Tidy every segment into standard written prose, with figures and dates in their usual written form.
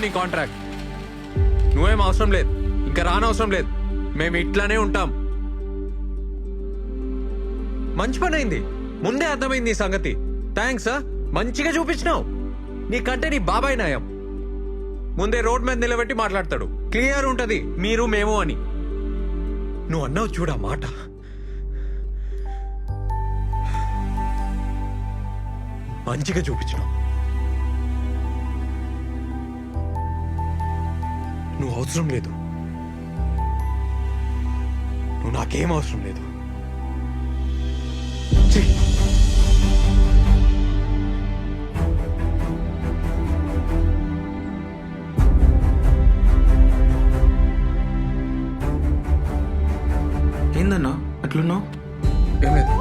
నీ కాంట్రాక్ట్. నువ్వేం అవసరం లేదు, ఇంకా రానవసరం లేదు. మేము ఇట్లానే ఉంటాం. మంచి పని అయింది, ముందే అర్థమైంది ఈ సంగతి. థ్యాంక్స్. మంచిగా చూపించినావు. నీకంటే నీ బాబాయ్ నయం. ముందే రోడ్ మీద నిలబెట్టి మాట్లాడతాడు. క్లియర్ ఉంటది మీరు మేము అని. నువ్వు అన్నావు చూడా మాట. మంచిగా చూపించినావు. నువ్వు అవసరం లేదు, నువ్వు నాకేం అవసరం లేదు. ఛీ! ఏందన్నా అట్లున్నావు? ఏం లేదు.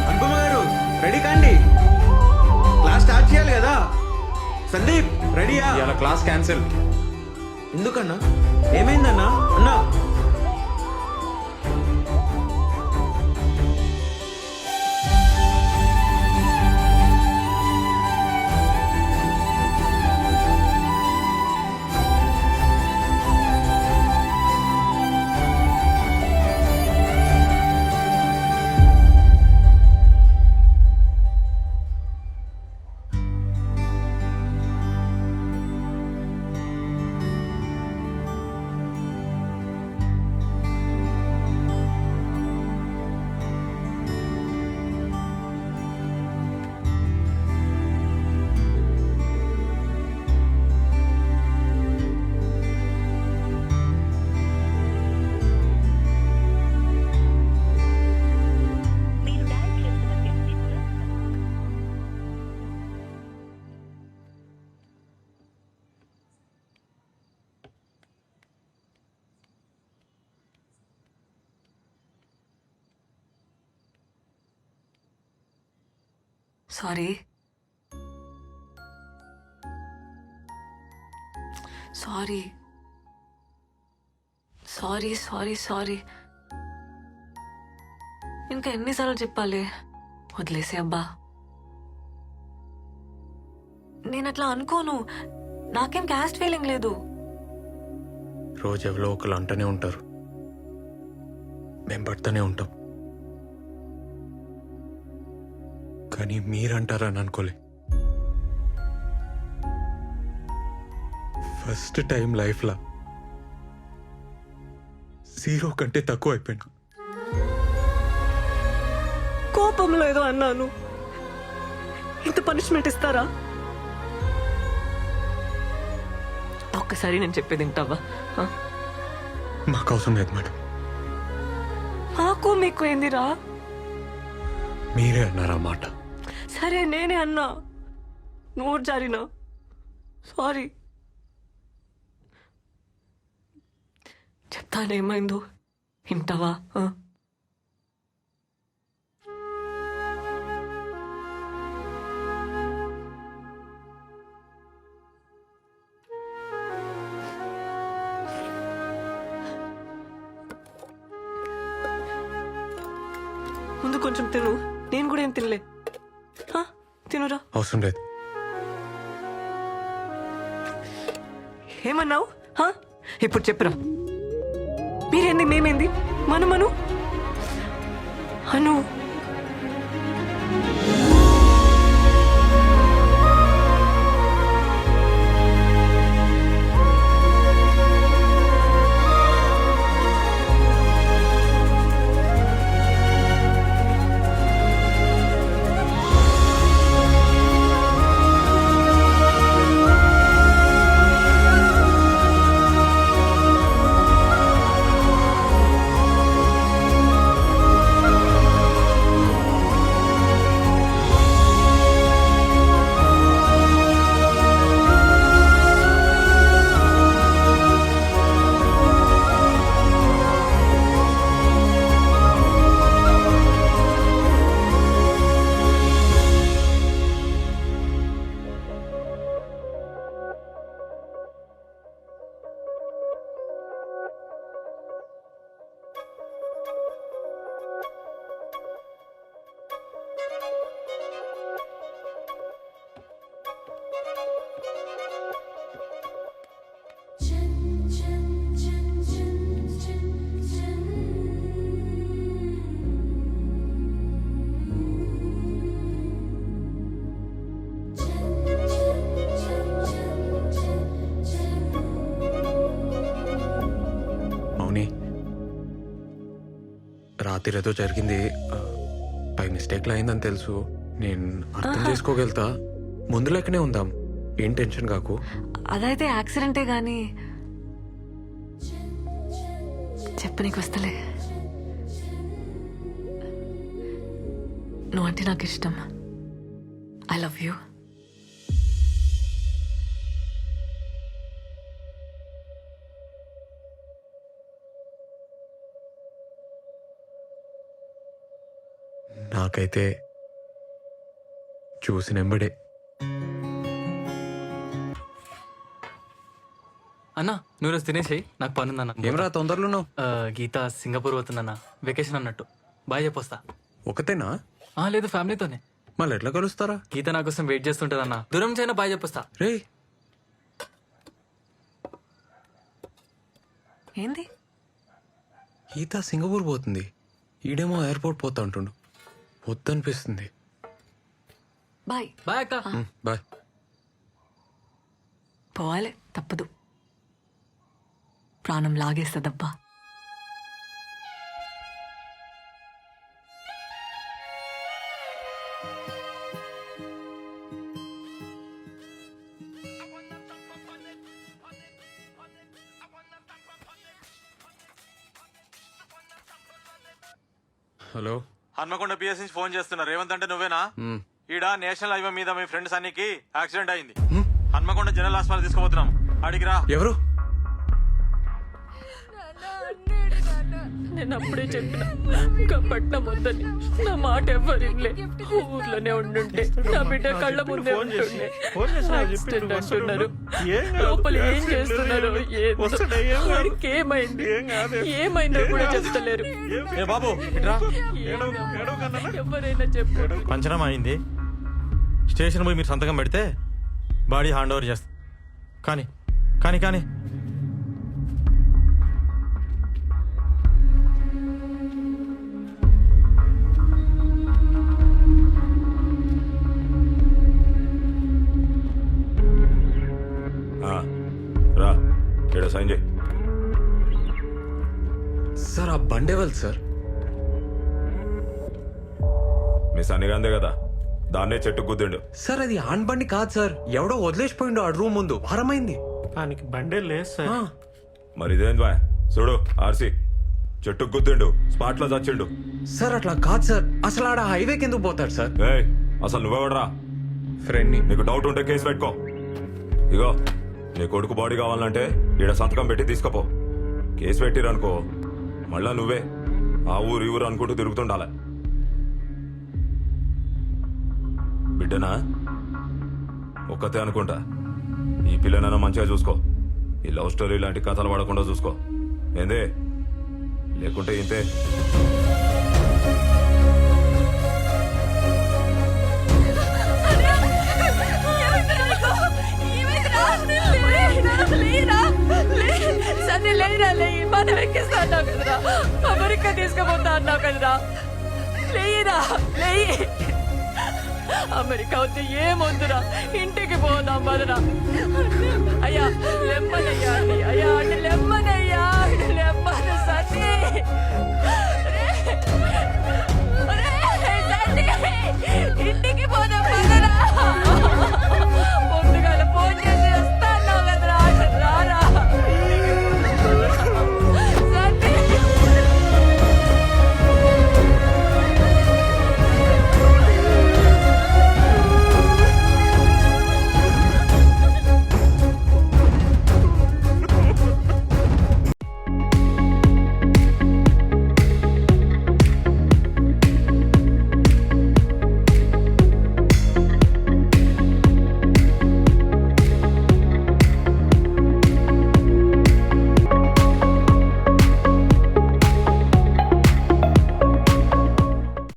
అనుపమ గారు రెడీ కాండి, క్లాస్ స్టార్ట్ చేయాలి కదా. సందీప్ రెడీయా? ఇవాళ క్లాస్ క్యాన్సిల్. ఎందుకన్నా? ఏమైందన్నా? అన్నా sorry sorry sorry sorry sorry. ఇంకా ఎన్నిసార్లు చెప్పాలి? వదిలేసే అబ్బా. నేను అట్లా అనుకోను, నాకేం క్యాస్ట్ ఫీలింగ్ లేదు. రోజు ఎవరో ఒకరు అంటూనే ఉంటారు, మేము పడుతూనే ఉంటాం. కానీ మీరంటారని అనుకోలే. ఫస్ట్ టైం లైఫ్లో 0 కంటే తక్కువ అయిపోయినా. కోపంలో ఏదో అన్నాను, ఇంత పనిష్మెంట్ ఇస్తారా? ఒక్కసారి నేను చెప్పేది వింటావా? మాకు అవసరం లేదు మేడం. మాకు మీకు ఏందిరా? మీరే అన్నారా మాట. సరే నేనే అన్నా, నోరు జారినా. సారీ. చెప్తానేమైందో వింటావా? ముందు కొంచెం తిను, నేను కూడా ఏం తినలే. తినురా. అవసరం లేదు. ఏమన్నావు? ఇప్పుడు చెప్పురా. మీరేంది మేమేంది? మను అను. రాత్రి ఏదో జరిగింది బై మిస్టేక్లో అయిందని తెలుసు. నేను అర్థం చేసుకోగలుగుతా. ముందు లెక్కనే ఉందాం, ఏం టెన్షన్ కాకు. అదైతే యాక్సిడెంటే గాని చెప్పనీకి వస్తలే. నువ్వంటే నాకు ఇష్టం. I love you. నాకైతే చూసినెంబడే. అన్నా నువ్వు రోజు తినేసేయి, నాకు పని ఉందన్న. ఏమరా తొందరలో ఉన్నావు? గీత సింగపూర్ పోతుందన్న, వెకేషన్ అన్నట్టు. బాయ్ చెప్పొస్తా. ఒకతేనా? లేదు ఫ్యామిలీతోనే. మళ్ళీ ఎట్లా కలుస్తారా? గీత నా కోసం వెయిట్ చేస్తుంటదన్న. దూరం చైనా బాయ్ చెప్పొస్తా. రే ఏంది? గీత సింగపూర్ పోతుంది, ఈడేమో ఎయిర్పోర్ట్ పోతా అంటుండు. వద్దనిపిస్తుంది. బాయ్. బాయ్ అక్క. బాయ్. పోవాలి, తప్పదు. ప్రాణం లాగేస్తుందబ్బా. హలో. హన్మకొండ పిఎస్ నుంచి ఫోన్ చేస్తున్నా. రేవంత్ అంటే నువ్వేనా? ఈడ నేషనల్ హైవే మీద మీ ఫ్రెండ్ సన్నీకి యాక్సిడెంట్ అయింది. హన్మకొండ జనరల్ హాస్పిటల్ తీసుకుపోతున్నాం. అడిగిరా. ఎవరు? నేను అప్పుడే చెప్పిన ఇంకా పట్నం వద్దని. నా మాట ఎవ్వరిలే. ఊర్లోనే ఉండుంటే నా బిడ్డ కళ్ళ ముందే ఉంటుండే. యాక్సిడెంట్ అంటున్నారు. లోపల ఏం చేస్తున్నారు? వాడికి ఏమైంది? ఏమైందో కూడా చెప్తలేరు. ఏ బాబు ఇట్రా. ఎవరైనా చెప్పారు. పంచనామా అయింది. స్టేషన్ పోయి మీరు సంతకం పెడితే బాడీ హ్యాండ్ ఓవర్ చేస్తా. కానీ కానీ కానీ రా ఇక్కడ సైన్ చేయి. సార్ ఆ బండేవాళ్ళు సార్. మీ సన్నిగాందే కదా, దాన్నే చెట్టు గుద్దిండు. సార్ అది ఆన్ బండి కాదు సార్, ఎవడో వదిలేసిపోయిండు ఆ రూమ్ ముందు. వారమైంది. దానికి బండే లేదు సార్. మరి ఇదేంది బాయ్? చూడు ఆర్సీ చెట్టు గుద్దిండు, స్పాట్ లో చచ్చిండు. సార్ అట్లా కాదు సార్, అసలు ఆడ హైవేకి ఎందుకు పోతాడు సార్? ఏయ్ అసలు నువ్వెవడరా? ఫ్రెండ్ ని. నీకు డౌట్ ఉంటే కేసు పెట్టుకో. ఇగో నీ కొడుకు బాడీ కావాలంటే ఈడ సంతకం పెట్టి తీసుకపో. కేసు పెట్టిరనుకో మళ్ళా నువ్వే ఆ ఊరు ఈ ఊరు అనుకుంటూ తిరుగుతుండాల. బిడ్డనా ఒక్కతే అనుకుంటా. ఈ పిల్లనైనా మంచిగా చూసుకో. ఈ లవ్ స్టోరీ లాంటి కథలు పడకుండా చూసుకో. ఏందే లేకుంటే ఇంతే. సరే లేరా, మనం ఎక్కిస్తా అన్నావు కదరా. అమెరికా తీసుకుపోతా అన్నావు కదరా. లేరా లేయి. అమెరికా వచ్చి ఏమొద్దురా, ఇంటికి పోదాం బదరా. అయ్యా లెమ్మనయ్యా, అయ్యా లెమ్మనయ్యా, లెమ్మను సన్నీ.